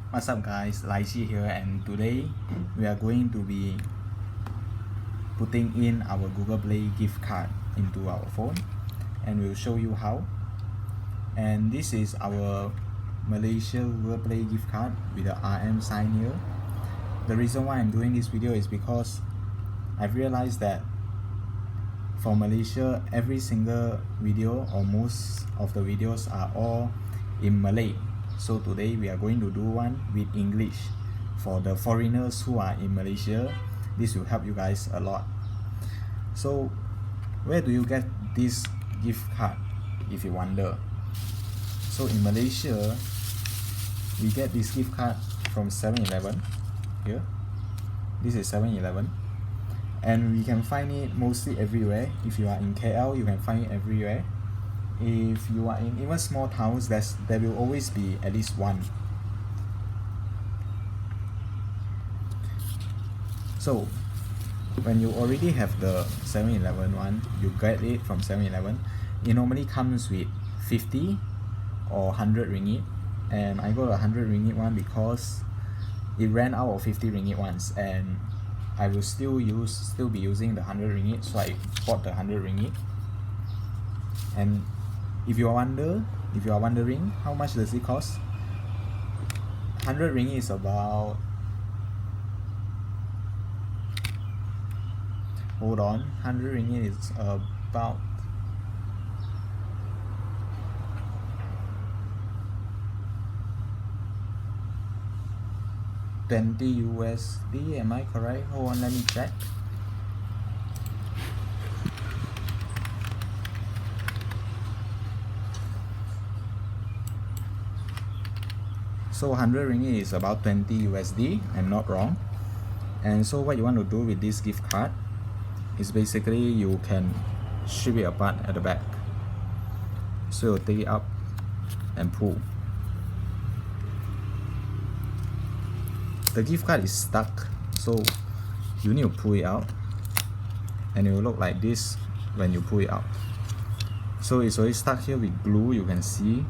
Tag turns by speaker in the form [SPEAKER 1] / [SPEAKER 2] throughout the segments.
[SPEAKER 1] What's up guys, Lychee here, and today we are going to be putting in our Google Play gift card into our phone, and we'll show you how. And this is our Malaysia Google Play gift card with the RM sign here. The reason why I'm doing this video is because I've realized that for Malaysia, every single video or most of the videos are all in Malay. So today we are going to do one with English. For the foreigners who are in Malaysia, this will help you guys a lot. So where do you get this gift card, if you wonder? So in Malaysia, we get this gift card from 7-Eleven. Here, this is 7-Eleven, and we can find it mostly everywhere. If you are in KL, you can find it everywhere. If you are in even small towns, there will always be at least one. So when you already have the 7-Eleven one, you get it from 7-Eleven, it normally comes with 50 or 100 ringgit, and I got a 100 ringgit one because it ran out of 50 ringgit ones, and I will still be using the 100 ringgit, so I bought the 100 ringgit. And if you are wondering how much does it cost, 100 ringgit is about, hold on, 100 ringgit is about $20 USD, am I correct? Hold on, let me check. So 100 ringgit is about 20 USD, I'm not wrong. And so what you want to do with this gift card is basically you can strip it apart at the back. So you take it up and pull. The gift card is stuck, so you need to pull it out, and it will look like this when you pull it out. So it's already stuck here with glue. You can see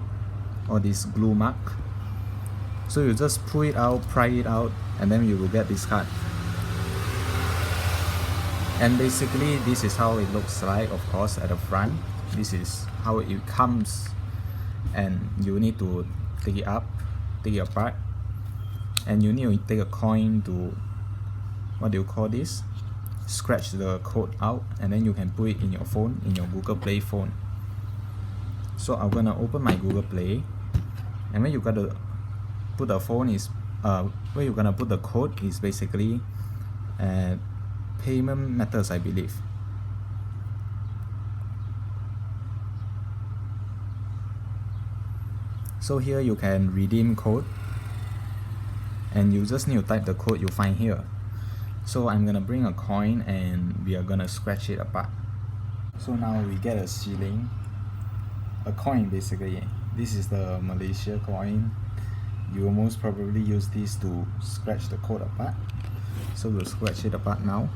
[SPEAKER 1] all this glue mark. So you just pull it out, pry it out, and then you will get this card. And basically this is how it looks like. Of course, at the front, this is how it comes, and you need to take it up, take it apart, and you need to take a coin to, what do you call this, scratch the code out, and then you can put it in your phone, in your Google Play phone. So I'm gonna open my Google Play, and when you gotta put the phone is where you're gonna put the code is basically payment methods, I believe. So here you can redeem code, and you just need to type the code you find here. So I'm gonna bring a coin, and we are gonna scratch it apart. So now we get a shilling, a coin basically. This is the Malaysia coin. You will most probably use this to scratch the code apart. So we'll scratch it apart now.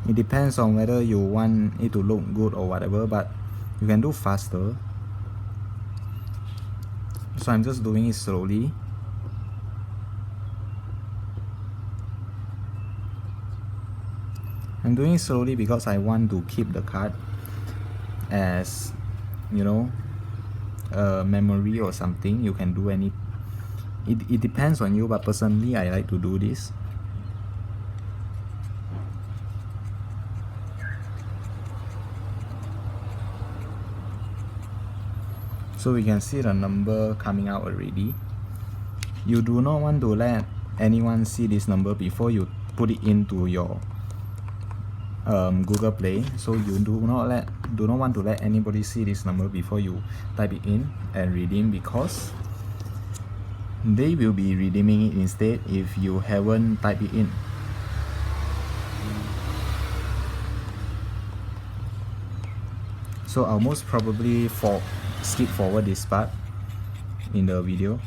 [SPEAKER 1] It depends on whether you want it to look good or whatever, but you can do faster. So I'm just doing it slowly. I'm doing it slowly because I want to keep the card as, you know, a memory or something. You can do any, it depends on you, but personally I like to do this. So we can see the number coming out already. You do not want to let anyone see this number before you put it into your Google Play. So you do not want to let anybody see this number before you type it in and redeem, because they will be redeeming it instead if you haven't typed it in. So I'll most probably skip forward this part in the video.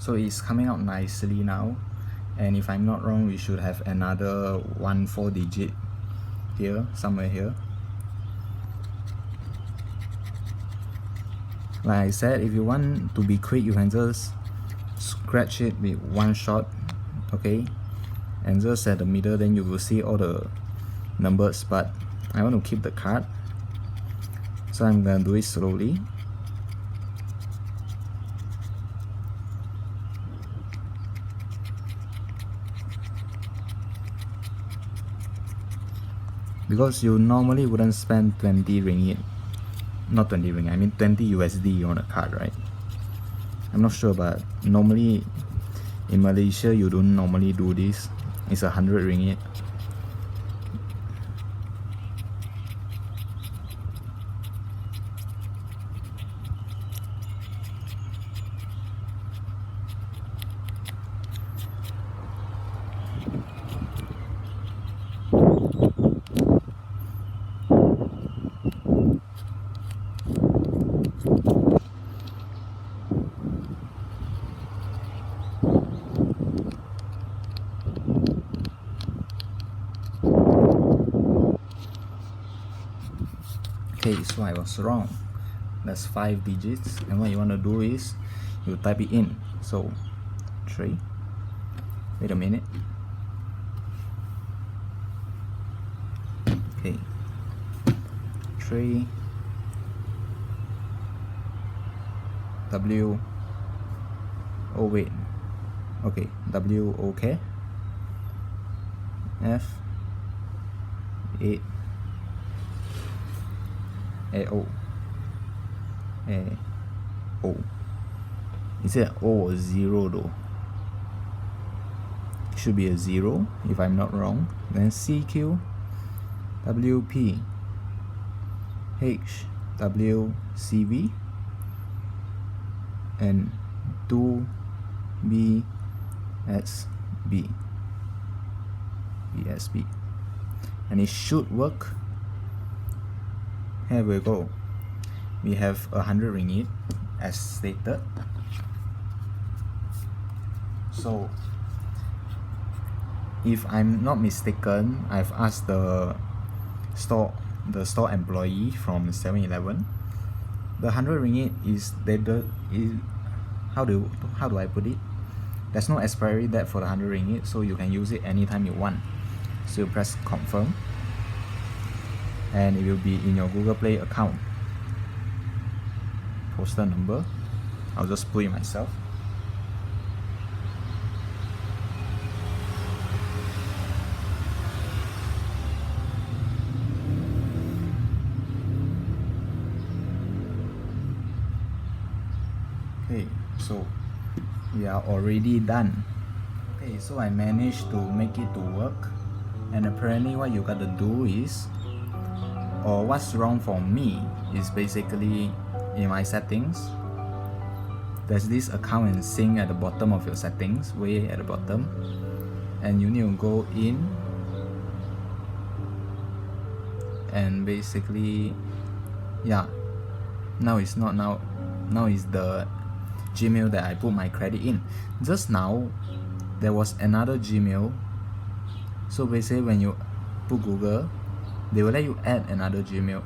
[SPEAKER 1] So it's coming out nicely now, and if I'm not wrong, we should have another 4 digit here, somewhere here. Like I said, if you want to be quick, you can just scratch it with one shot, okay, and just at the middle, then you will see all the numbers. But I want to keep the card, so I'm gonna do it slowly. Because you normally wouldn't spend 20 ringgit, not 20 ringgit, I mean 20 USD on a card, right? I'm not sure, but normally in Malaysia you don't normally do this. It's 100 ringgit. Okay, so I was wrong. That's 5 digits, and what you want to do is you type it in. So 3, wait a minute, okay, 3 W, oh wait, okay, W, okay, F 8 O. O. Is it O or 0 though? It should be a 0 if I'm not wrong. Then CQ, WP, HWCV, and 2BSB. BSB. And it should work. Here we go. We have 100 ringgit as stated. So if I'm not mistaken, I've asked the store employee from 7-Eleven. The 100 ringgit is how do I put it? There's no expiry date for the 100 ringgit, so you can use it anytime you want. So you press confirm, and it will be in your Google Play account. Postal number, I'll just put it myself. Okay, so we are already done. Okay, so I managed to make it to work, and apparently what you gotta do is, or what's wrong for me is basically in my settings, there's this account and sync at the bottom of your settings, way at the bottom, and you need to go in and basically, yeah, now it's not now is the Gmail that I put my credit in. Just now there was another Gmail, so basically when you put Google, they will let you add another Gmail,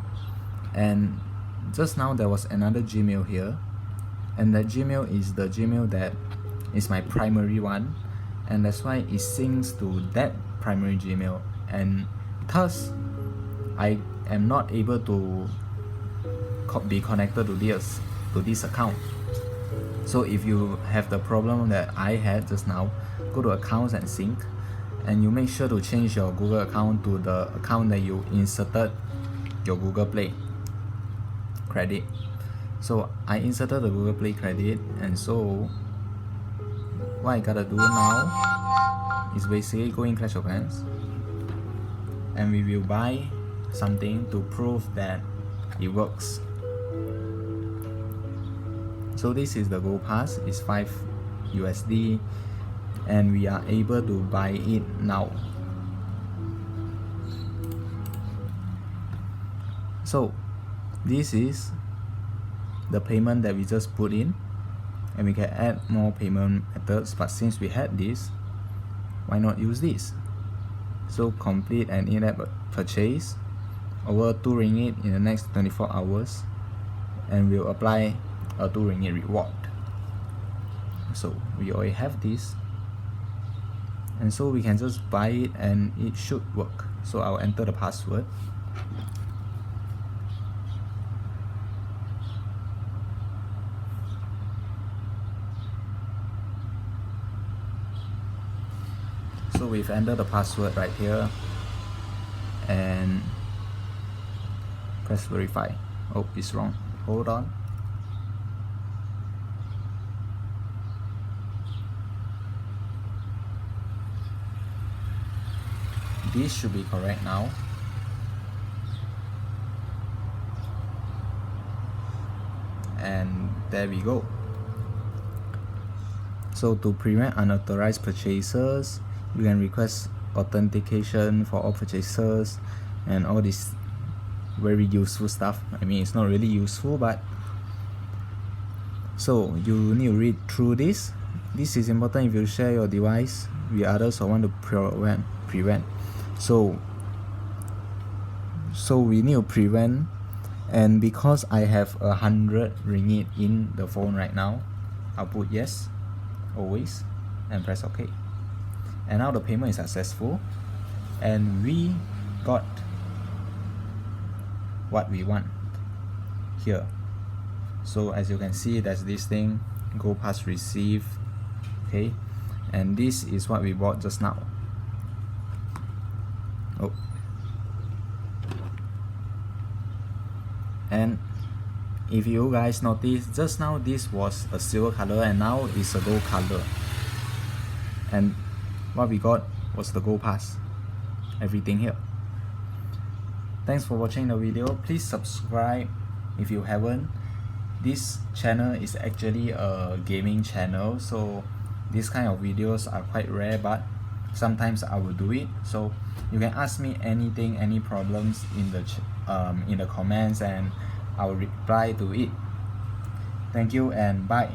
[SPEAKER 1] and just now there was another Gmail here, and that Gmail is the Gmail that is my primary one, and that's why it syncs to that primary Gmail, and thus I am not able to be connected to this account. So if you have the problem that I had just now, go to accounts and sync, and you make sure to change your Google account to the account that you inserted your Google Play credit. So I inserted the Google Play credit, and so what I gotta do now is basically go in Clash of Clans, and we will buy something to prove that it works. So this is the Gold Pass, it's 5 USD, and we are able to buy it now. So this is the payment that we just put in, and we can add more payment methods, but since we had this, why not use this? So complete an in-app purchase over 2 ringgit in the next 24 hours, and we'll apply a 2 ringgit reward. So we already have this, and so we can just buy it and it should work. So I'll enter the password. So we've entered the password right here and press verify. Oh, it's wrong. Hold on. This should be correct now. And there we go. So to prevent unauthorized purchases, you can request authentication for all purchases and all this very useful stuff. I mean, it's not really useful, but so you need to read through this. This is important if you share your device with others or want to prevent. So we need to prevent, and because I have 100 ringgit in the phone right now, I'll put yes always and press OK. And now the payment is successful and we got what we want here. So as you can see, there's this thing, go past receive, okay, and this is what we bought just now. Oh, and if you guys notice, just now this was a silver color and now it's a gold color, and what we got was the gold pass, everything here. Thanks for watching the video. Please subscribe if you haven't. This channel is actually a gaming channel, so these kind of videos are quite rare, but sometimes I will do it. So you can ask me anything, any problems in the comments, and I will reply to it. Thank you and bye.